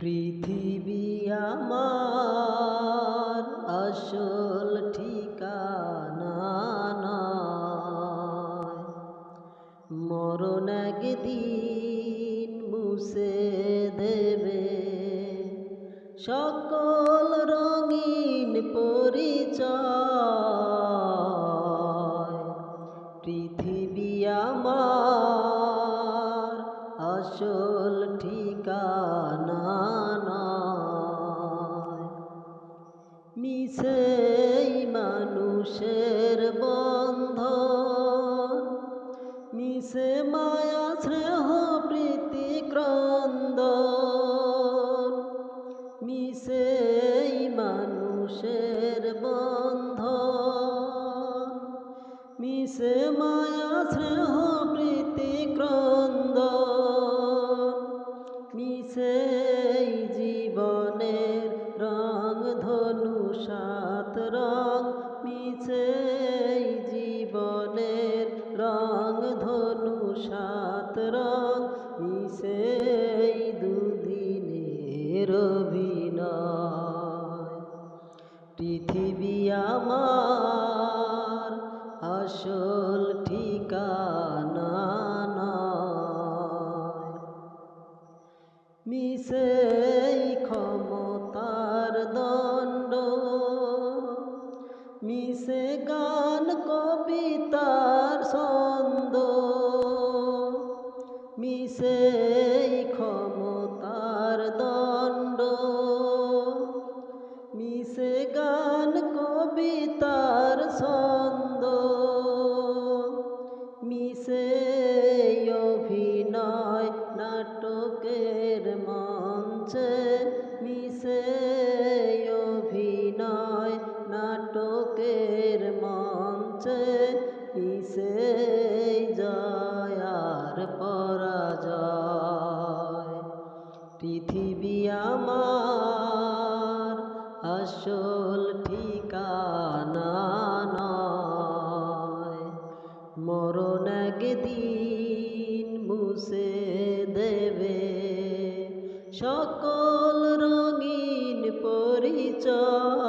পৃথিবী আমার আসল ঠিকানা নয়, মরণ একদিন মুছে দেবে সকল রঙিন পরিচয়। পৃথিবী আমার আসল ঠিকানা নয়, মিছেই মানুষের বন্ধন, মিছে মায়া স্নেহ প্রীতি ক্রন্দন, মিছেই মানুষের বন্ধন, মিছে মায়া স্নেহ প্রীতি ক্রন্দন, মিছেই জীবনের রং ধনু সাত রং, মিছেই জীবনের রং ধনু সাত রং, মিছেই দুদিনের অভিনয়। পৃথিবী আমার আসল ঠিকানা নয়, মিছেই ক্ষমতার দণ্ড, মিছে গান কবিতার ছন্দ, মিছেই ক্ষমতার দণ্ড, মিছে গান কবিতার ছন্দ, মিছে অভিনয় নাটকের মঞ্চে, মিছে অভিনয় নাটকের মঞ্চে, মিছে জয় আর পরাজয়। পৃথিবী আমার আসল ঠিকানা নয়, মরণ একদিন মুছে দেবে সকল রঙিন পরিচয়।